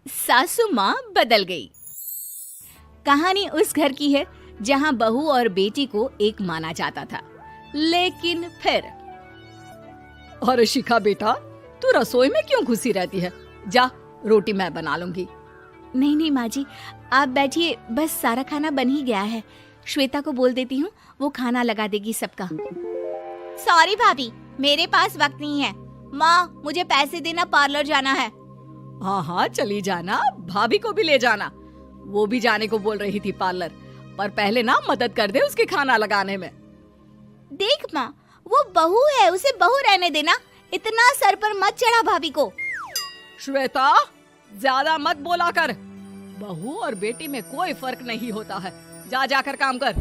सासू माँ बदल गई। कहानी उस घर की है जहाँ बहू और बेटी को एक माना जाता था, लेकिन फिर अरे शिखा बेटा, तू रसोई में क्यों घुसी रहती है? जा, रोटी मैं बना लूंगी। नहीं नहीं माँ जी, आप बैठिए, बस सारा खाना बन ही गया है। श्वेता को बोल देती हूँ, वो खाना लगा देगी सबका। सॉरी भाभी, मेरे पास वक्त नहीं है। माँ, मुझे पैसे देना, पार्लर जाना है। हाँ हाँ चली जाना, भाभी को भी ले जाना। वो भी जाने को बोल रही थी पार्लर, पर पहले ना मदद कर दे उसके खाना लगाने में। देख माँ, वो बहू है, उसे बहू रहने देना, इतना सर पर मत चढ़ा भाभी को। श्वेता, ज्यादा मत बोला कर। बहू और बेटी में कोई फर्क नहीं होता है। जा जाकर काम कर।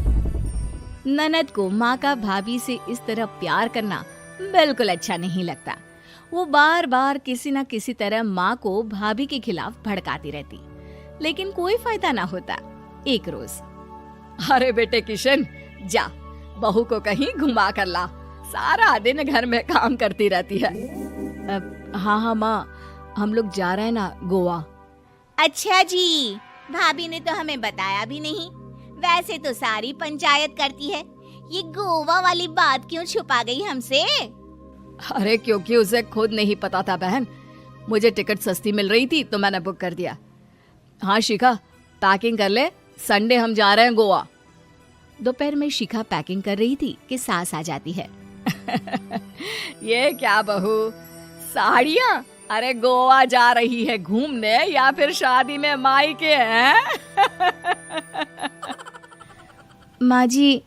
ननद को माँ का भाभी से इस तरह प्यार करना बिल्कुल अच्छा नहीं लगता। वो बार बार किसी न किसी तरह माँ को भाभी के खिलाफ भड़काती रहती, लेकिन कोई फायदा ना होता। एक रोज, अरे बेटे किशन, जा बहू को कहीं घुमा कर ला, सारा दिन घर में काम करती रहती है। हाँ हाँ माँ, हम लोग जा रहे हैं ना गोवा। अच्छा जी, भाभी ने तो हमें बताया भी नहीं। वैसे तो सारी पंचायत करती है, ये गोवा वाली बात क्यों छुपा गई हमसे? अरे क्योंकि उसे खुद नहीं पता था बहन। मुझे टिकट सस्ती मिल रही थी तो मैंने बुक कर दिया। हाँ शिखा, पैकिंग कर ले, संडे हम जा रहे हैं गोवा। दोपहर में शिखा पैकिंग कर रही थी कि सास आ जाती है। ये क्या बहू, साड़ियाँ? अरे गोवा जा रही है घूमने या फिर शादी में मायके हैं? माँ जी,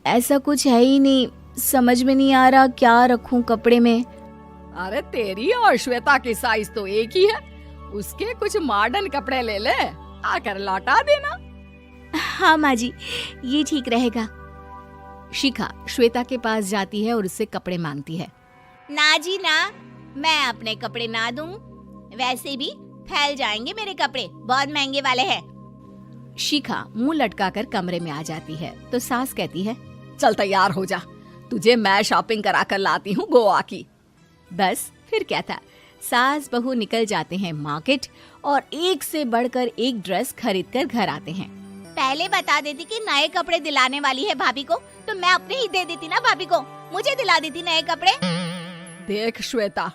ऐसा कुछ है ही नहीं, समझ में नहीं आ रहा क्या रखूं कपड़े में। अरे तेरी और श्वेता की साइज तो एक ही है, उसके कुछ मॉडर्न कपड़े ले ले, आकर लौटा देना। हाँ माँ जी, ये ठीक रहेगा। शिखा श्वेता के पास जाती है और उससे कपड़े मांगती है। ना जी ना, मैं अपने कपड़े ना दूं, वैसे भी फैल जाएंगे मेरे कपड़े, बहुत महंगे वाले हैं। शिखा मुंह लटकाकर कमरे में आ जाती है तो सास कहती है, चल तैयार हो जा, तुझे मैं शॉपिंग करा कर लाती हूँ गोवा की। बस फिर क्या था, सास बहू निकल जाते हैं मार्केट और एक से बढ़कर एक ड्रेस खरीद कर घर आते हैं। पहले बता देती कि नए कपड़े दिलाने वाली है भाभी को, तो मैं अपने ही दे देती ना भाभी को, मुझे दिला देती नए कपड़े। देख श्वेता,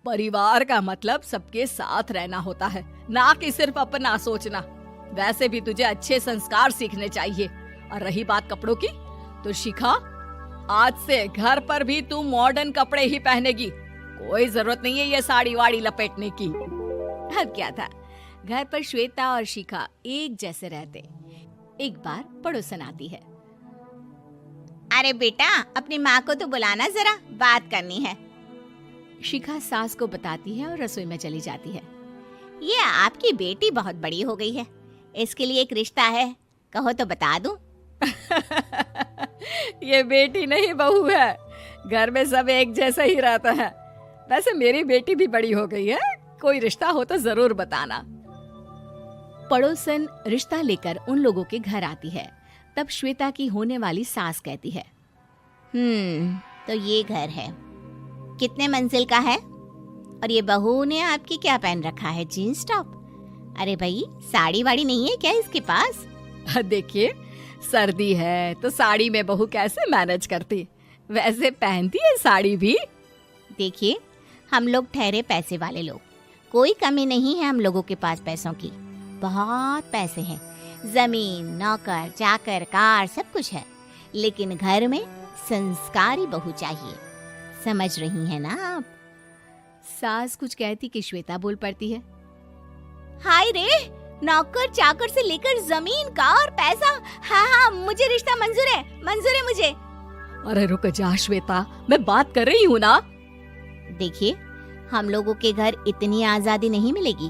परिवार का मतलब सबके साथ रहना होता है, ना कि सिर्फ अपना सोचना। वैसे भी तुझे अच्छे संस्कार सीखने चाहिए। और रही बात कपड़ों की, तो शिखा, आज से घर पर भी तू मॉडर्न कपड़े ही पहनेगी। कोई जरूरत नहीं है ये साड़ी वाड़ी लपेटने की। अब क्या था, घर पर श्वेता और शिखा एक जैसे रहते। एक बार पड़ोसन आती है। अरे बेटा, अपनी माँ को तो बुलाना जरा, बात करनी है। शिखा सास को बताती है और रसोई में चली जाती है। ये आपकी बेटी बहुत बड़ी हो गई है, इसके लिए एक रिश्ता है, कहो तो बता दूं। ये बेटी नहीं बहू है, घर में सब एक जैसा ही रहता है। वैसे मेरी बेटी भी बड़ी हो गई है, कोई रिश्ता हो तो जरूर बताना। पड़ोसन रिश्ता लेकर उन लोगों के घर आती है। तब श्वेता की होने वाली सास कहती है, तो ये घर है, कितने मंजिल का है? और ये बहू ने आपकी क्या पहन रखा है, जीन्स टॉप? अरे भाई, साड़ी वाड़ी नहीं है क्या इसके पास? देखिए, सर्दी है तो साड़ी में बहू कैसे मैनेज करती, वैसे पहनती है साड़ी भी। देखिए, हम लोग ठहरे पैसे वाले लोग, कोई कमी नहीं है हम लोगों के पास पैसों की, बहुत पैसे हैं, जमीन, नौकर चाकर, कार, सब कुछ है, लेकिन घर में संस्कारी बहू चाहिए। समझ रही हैं ना आप? सास कुछ कहती कि श्वेता बोल पड़ती है, हाय रे, नौकर चाकर से लेकर जमीन, कार, पैसा, हाँ हाँ, मुझे रिश्ता मंजूर है, मंजूर है मुझे। अरे रुक जा श्वेता, मैं बात कर रही हूँ ना। देखिए, हम लोगों के घर इतनी आजादी नहीं मिलेगी।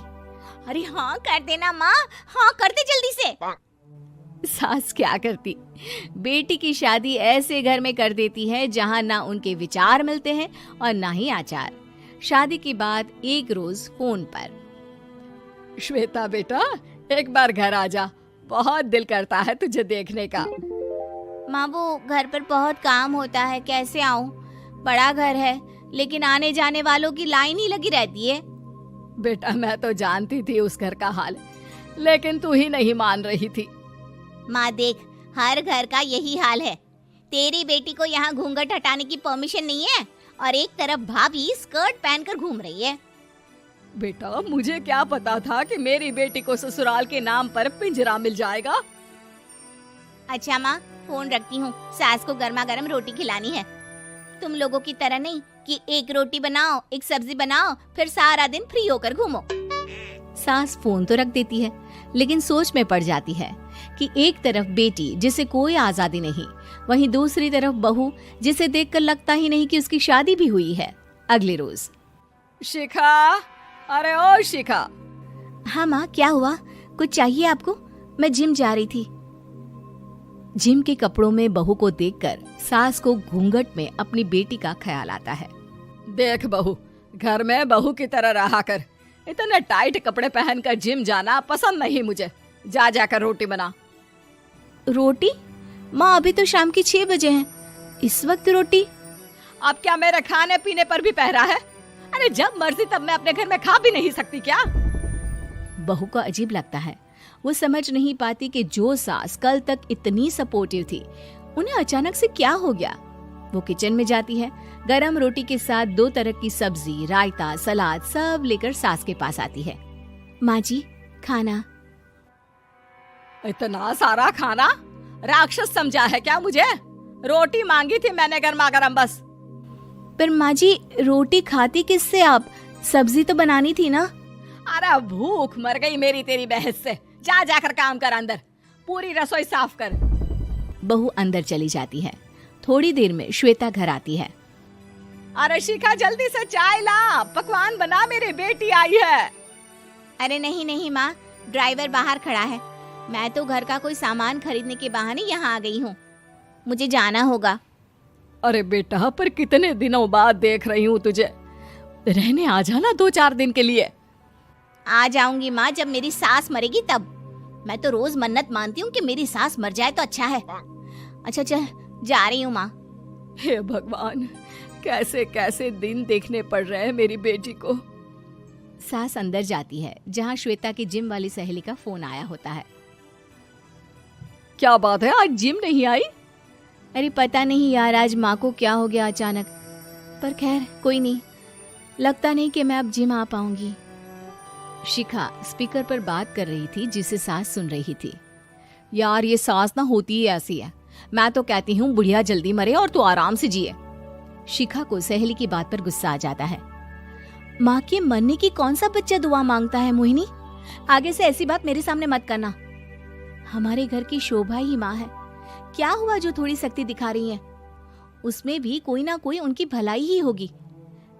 अरे हाँ कर देना माँ, हाँ कर दे जल्दी से। सास क्या करती, बेटी की शादी ऐसे घर में कर देती है जहाँ ना उनके विचार मिलते हैं और ना ही आचार। शादी के बाद एक रोज फोन पर, श्वेता बेटा, एक बार घर आ जा, बहुत दिल करता है तुझे देखने का। माँ, वो घर पर बहुत काम होता है, कैसे आऊँ? बड़ा घर है, लेकिन आने जाने वालों की लाइन ही लगी रहती है। बेटा मैं तो जानती थी उस घर का हाल, लेकिन तू ही नहीं मान रही थी। माँ देख, हर घर का यही हाल है। तेरी बेटी को यहाँ घूंघट हटाने की परमिशन नहीं है और एक तरफ भाभी स्कर्ट पहनकर घूम रही है। बेटा मुझे क्या पता था कि मेरी बेटी को ससुराल के नाम पर पिंजरा मिल जाएगा। अच्छा माँ, फोन रखती हूँ, सास को गर्मा गर्म रोटी खिलानी है। तुम लोगों की तरह नहीं कि एक रोटी बनाओ, एक सब्जी बनाओ, फिर सारा दिन फ्री होकर घूमो। सास फोन तो रख देती है, लेकिन सोच में पड़ जाती है कि एक तरफ बेटी जिसे कोई आजादी नहीं, वहीं दूसरी तरफ बहू जिसे देखकर लगता ही नहीं कि उसकी शादी भी हुई है। अगले रोज। शिखा, अरे ओ शिखा। हाँ माँ, क्या हुआ? कुछ चाहिए आपको? मैं जिम जा रही थी। जिम के कपड़ों में बहू को देखकर सास को घूंघट में अपनी बेटी का ख्याल आता है। देख बहू, घर में बहू की तरह रहा कर। इतने टाइट कपड़े पहनकर जिम जाना पसंद नहीं मुझे। जा जाकर रोटी बना। रोटी? माँ अभी तो शाम के 6 बजे हैं, इस वक्त रोटी? अब क्या मेरे खाने पीने पर भी पहरा है? अरे जब मर्जी तब मैं अपने घर में खा भी नहीं सकती क्या? बहू को अजीब लगता है। वो समझ नहीं पाती कि जो सास कल तक इतनी सपोर्टिव थी, उन्हें अचानक से क्या हो गया। वो किचन में जाती है, गरम रोटी के साथ 2 तरह की सब्जी, रायता, सलाद सब लेकर सास के पास आती है। माँ जी, खाना। इतना सारा खाना? राक्षस समझा है क्या मुझे? रोटी मांगी थी मैंने गर्मा गर्म बस। पर माँ जी, रोटी खाती किससे आप? सब्जी तो बनानी थी ना। अरे भूख मर गई मेरी तेरी बहस से। जा जाकर काम कर, अंदर पूरी रसोई साफ कर। बहू अंदर चली जाती है। थोड़ी देर में श्वेता घर आती है। अरे शिखा जल्दी से चाय ला, पकवान बना, मेरी बेटी आई है। अरे नहीं नहीं माँ, ड्राइवर बाहर खड़ा है। मैं तो घर का कोई सामान खरीदने के बहाने यहाँ आ गई हूँ, मुझे जाना होगा। अरे बेटा, पर कितने दिनों बाद देख रही हूँ तुझे, रहने आ जाना 2-4 दिन के लिए। आ जाऊंगी माँ, जब मेरी सास मरेगी तब। मैं तो रोज मन्नत मानती हूँ कि मेरी सास मर जाए तो अच्छा है। अच्छा चल, जा रही हूँ माँ। हे भगवान, कैसे कैसे दिन देखने पड़ रहे हैं मेरी बेटी को। सास अंदर जाती है, जहाँ श्वेता की जिम वाली सहेली का फोन आया होता है। क्या बात है, आज जिम नहीं आई? अरे पता नहीं यार, आज माँ को क्या हो गया अचानक। पर खैर कोई नहीं, लगता नहीं कि मैं अब जिम आ पाऊंगी। शिखा स्पीकर पर बात कर रही थी, जिसे सास सुन रही थी। यार ये सास ना होती ही ऐसी है। मैं तो कहती हूँ बुढ़िया जल्दी मरे और तू आराम से जिए। शिखा को सहेली की बात पर गुस्सा आ जाता है। माँ के मरने की कौन सा बच्चा दुआ मांगता है मोहिनी? आगे से ऐसी बात मेरे सामने मत करना। हमारे घर की शोभा ही माँ है। क्या हुआ जो थोड़ी सख्ती दिखा रही है? उसमें भी कोई ना कोई उनकी भलाई ही होगी।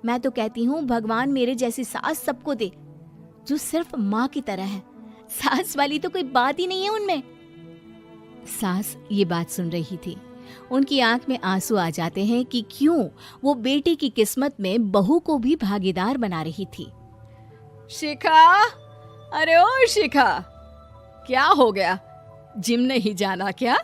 मैं तो कहती हूँ भगवान मेरे जैसी सास सबको दे, जो सिर्फ माँ की तरह है। सास वाली तो कोई बात ही नहीं है उनमें। सास ये बात सुन रही थी। उनकी आंख में आंसू आ जाते हैं कि क्यों वो बेटी की किस्मत में बहू को भी भागीदार बना रही थी। शिखा, अरे ओ शिखा, क्या हो गया? जिम नहीं जाना क्या?